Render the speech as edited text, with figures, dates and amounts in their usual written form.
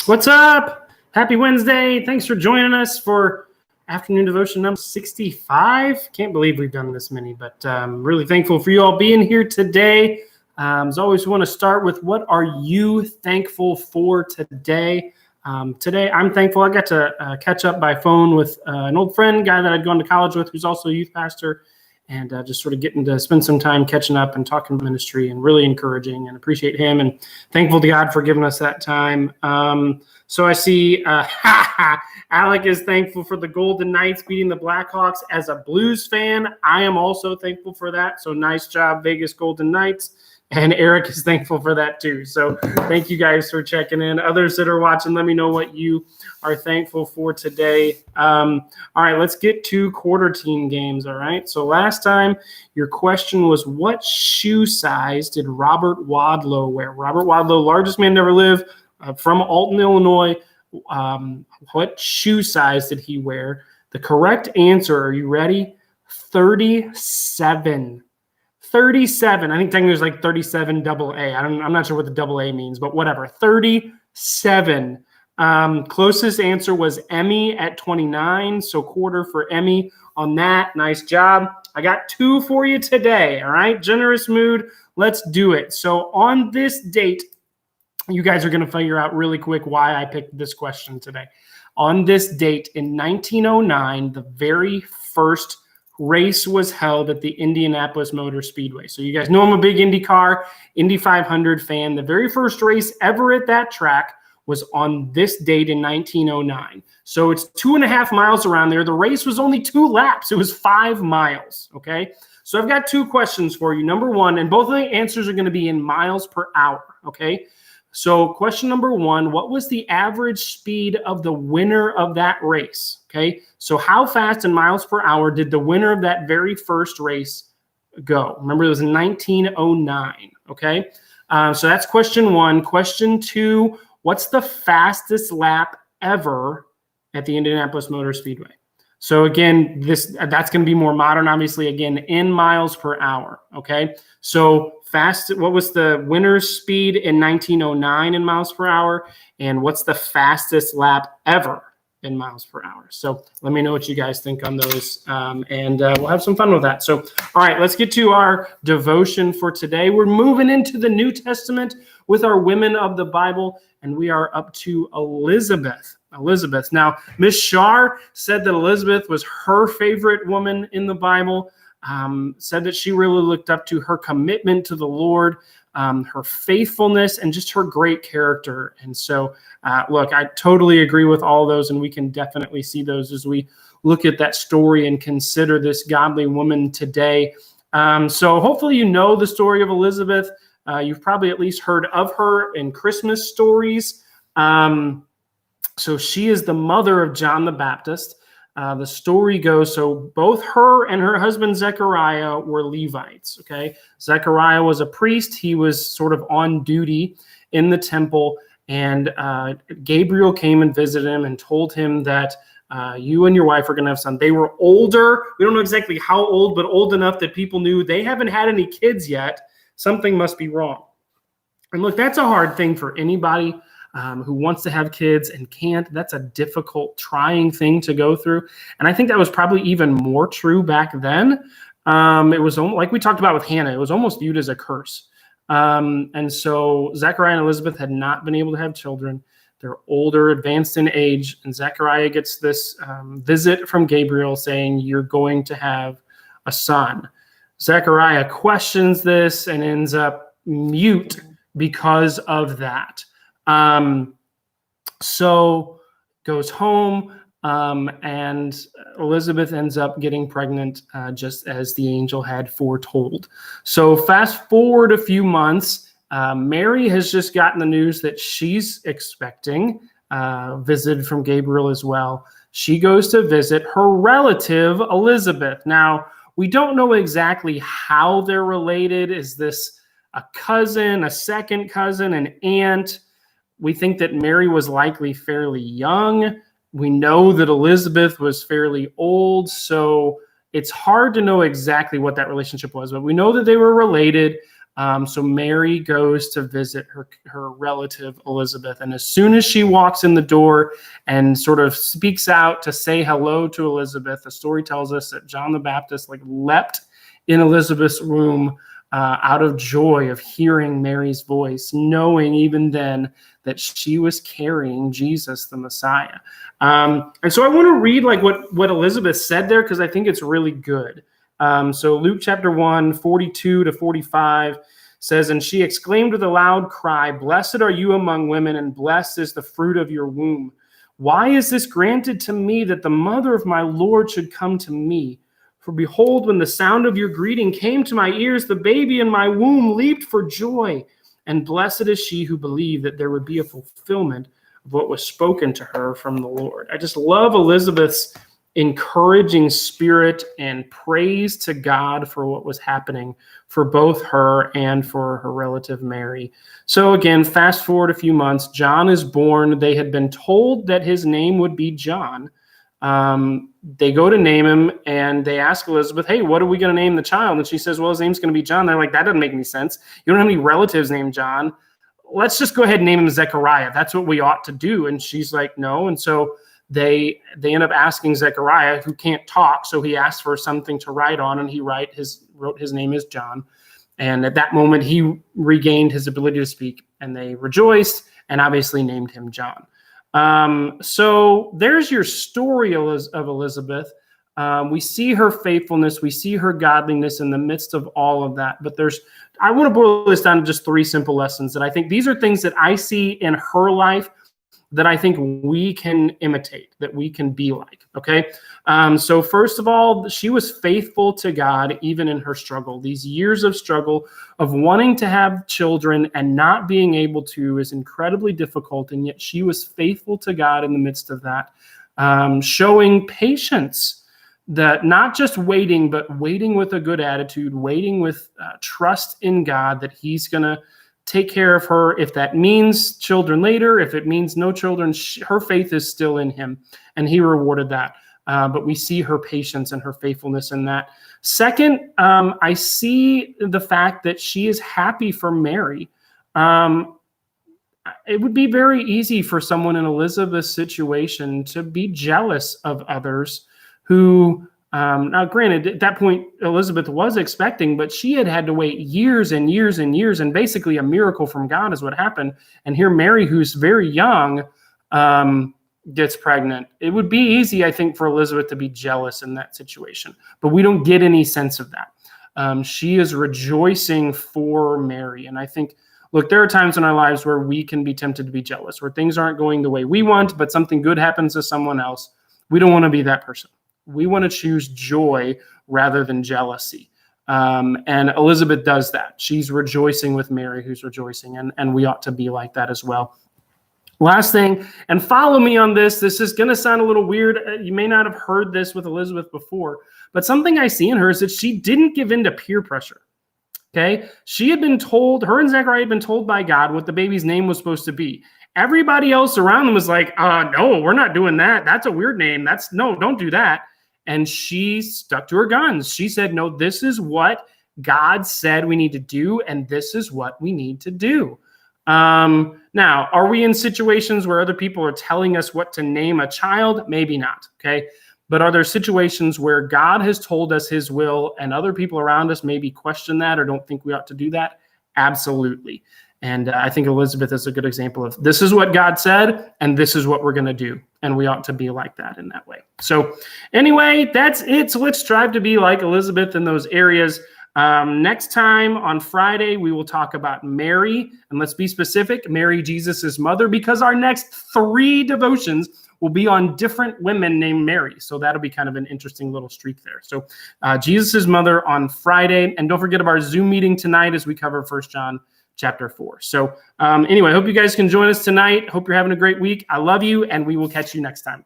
What's up? Happy Wednesday. Thanks for joining us for afternoon devotion number 65. Can't believe we've done this many, but I'm really thankful for you all being here today. As always, we want to start with what are you thankful for today? Today, I'm thankful I got to catch up by phone with an old friend, guy that I'd gone to college with, who's also a youth pastor, and just sort of getting to spend some time catching up and talking ministry, and really encouraging, and appreciate him and thankful to God for giving us that time. So I see Alec is thankful for the Golden Knights beating the Blackhawks. As a Blues fan, I am also thankful for that. So nice job, Vegas Golden Knights. And Eric is thankful for that too. So thank you guys for checking in. Others that are watching, let me know what you are thankful for today. All right, let's get to quarter team games. All right. So last time your question was, what shoe size did Robert Wadlow wear? Robert Wadlow, largest man to ever live, from Alton, Illinois. What shoe size did he wear? The correct answer, are you ready? 37. 37. I think technically there's like 37 double A. I'm not sure what the double A means, but whatever. 37. Closest answer was Emmy at 29. So quarter for Emmy on that. Nice job. I got 2 for you today. All right. Generous mood. Let's do it. So on this date, you guys are going to figure out really quick why I picked this question today. On this date in 1909, the very first race was held at the Indianapolis Motor Speedway. So you guys know I'm a big Indy 500 fan. The very first race ever at that track was on this date in 1909. So it's 2.5 miles around there. The race was only 2 laps. It was 5 miles, okay? So I've got 2 questions for you. Number 1, and both of the answers are going to be in miles per hour, okay? So question number 1, what was the average speed of the winner of that race? Okay, so how fast in miles per hour did the winner of that very first race go? Remember, it was in 1909, okay? So that's question 1. Question 2, what's the fastest lap ever at the Indianapolis Motor Speedway? So again, that's going to be more modern, obviously, again, in miles per hour, okay? So what was the winner's speed in 1909 in miles per hour? And what's the fastest lap ever in miles per hour? So let me know what you guys think on those, and we'll have some fun with that. So, all right, let's get to our devotion for today. We're moving into the New Testament with our women of the Bible, and we are up to Elizabeth. Now, Miss Shar said that Elizabeth was her favorite woman in the Bible, said that she really looked up to her commitment to the Lord, her faithfulness, and just her great character. And so, look, I totally agree with all those, and we can definitely see those as we look at that story and consider this godly woman today. So hopefully you know the story of Elizabeth. You've probably at least heard of her in Christmas stories. So she is the mother of John the Baptist. The story goes, so both her and her husband Zechariah were Levites, okay? Zechariah was a priest. He was sort of on duty in the temple, and Gabriel came and visited him and told him that you and your wife are going to have a son. They were older. We don't know exactly how old, but old enough that people knew they haven't had any kids yet. Something must be wrong. And look, that's a hard thing for anybody who wants to have kids and can't. That's a difficult, trying thing to go through. And I think that was probably even more true back then. It was like we talked about with Hannah, it was almost viewed as a curse. And so Zechariah and Elizabeth had not been able to have children. They're older, advanced in age, and Zechariah gets this visit from Gabriel saying, you're going to have a son. Zechariah questions this and ends up mute because of that. So goes home, and Elizabeth ends up getting pregnant just as the angel had foretold. So fast forward a few months, Mary has just gotten the news that she's expecting, visited from Gabriel as well. She goes to visit her relative, Elizabeth. Now, we don't know exactly how they're related. Is this a cousin, a second cousin, an aunt? We think that Mary was likely fairly young. We know that Elizabeth was fairly old, so it's hard to know exactly what that relationship was, but we know that they were related. So Mary goes to visit her relative Elizabeth. And as soon as she walks in the door and sort of speaks out to say hello to Elizabeth, the story tells us that John the Baptist leapt in Elizabeth's womb out of joy of hearing Mary's voice, knowing even then that she was carrying Jesus, the Messiah. And so I want to read what Elizabeth said there, because I think it's really good. So Luke chapter 1, 42 to 45 says, "And she exclaimed with a loud cry, 'Blessed are you among women, and blessed is the fruit of your womb. Why is this granted to me, that the mother of my Lord should come to me? For behold, when the sound of your greeting came to my ears, the baby in my womb leaped for joy. And blessed is she who believed that there would be a fulfillment of what was spoken to her from the Lord.'" I just love Elizabeth's encouraging spirit and praise to God for what was happening for both her and for her relative Mary. So again, fast forward a few months, John is born. They had been told that his name would be John. They go to name him and they ask Elizabeth, "Hey, what are we going to name the child?" And she says, "Well, his name's going to be John." They're like, "That doesn't make any sense. You don't have any relatives named John. Let's just go ahead and name him Zechariah. That's what we ought to do." And she's like, "No." And so they end up asking Zechariah, who can't talk, so he asked for something to write on, and he wrote his name is John. And at that moment, he regained his ability to speak, and they rejoiced and obviously named him John. So there's your story of Elizabeth. We see her faithfulness, we see her godliness in the midst of all of that. But I want to boil this down to just 3 simple lessons that I think these are things that I see in her life that I think we can imitate, that we can be like, okay? So first of all, she was faithful to God even in her struggle. These years of struggle of wanting to have children and not being able to is incredibly difficult, and yet she was faithful to God in the midst of that, showing patience, that not just waiting, but waiting with a good attitude, waiting with trust in God that he's going to take care of her. If that means children later, if it means no children, her faith is still in him, and he rewarded that. But we see her patience and her faithfulness in that. Second, I see the fact that she is happy for Mary. It would be very easy for someone in Elizabeth's situation to be jealous of others who, now granted, at that point, Elizabeth was expecting, but she had to wait years and years and years, and basically a miracle from God is what happened. And here Mary, who's very young, gets pregnant. It would be easy, I think, for Elizabeth to be jealous in that situation, but we don't get any sense of that. She is rejoicing for Mary. And I think, look, there are times in our lives where we can be tempted to be jealous, where things aren't going the way we want, but something good happens to someone else. We don't want to be that person. We want to choose joy rather than jealousy. And Elizabeth does that. She's rejoicing with Mary, who's rejoicing, and we ought to be like that as well. Last thing, and follow me on this. This is going to sound a little weird. You may not have heard this with Elizabeth before, but something I see in her is that she didn't give in to peer pressure. Okay? She had been told, her and Zechariah had been told by God what the baby's name was supposed to be. Everybody else around them was like, no, we're not doing that. That's a weird name. No, don't do that. And she stuck to her guns. She said, no, this is what God said we need to do, and this is what we need to do. Now, are we in situations where other people are telling us what to name a child? Maybe not, okay? But are there situations where God has told us his will and other people around us maybe question that or don't think we ought to do that? Absolutely. And I think Elizabeth is a good example of this is what God said, and this is what we're going to do. And we ought to be like that in that way. So anyway, that's it. So let's strive to be like Elizabeth in those areas. Next time on Friday, we will talk about Mary. And let's be specific, Mary, Jesus' mother, because our next 3 devotions will be on different women named Mary. So that'll be kind of an interesting little streak there. So Jesus' mother on Friday. And don't forget about our Zoom meeting tonight as we cover 1 John chapter 4. So anyway, I hope you guys can join us tonight. Hope you're having a great week. I love you, and we will catch you next time.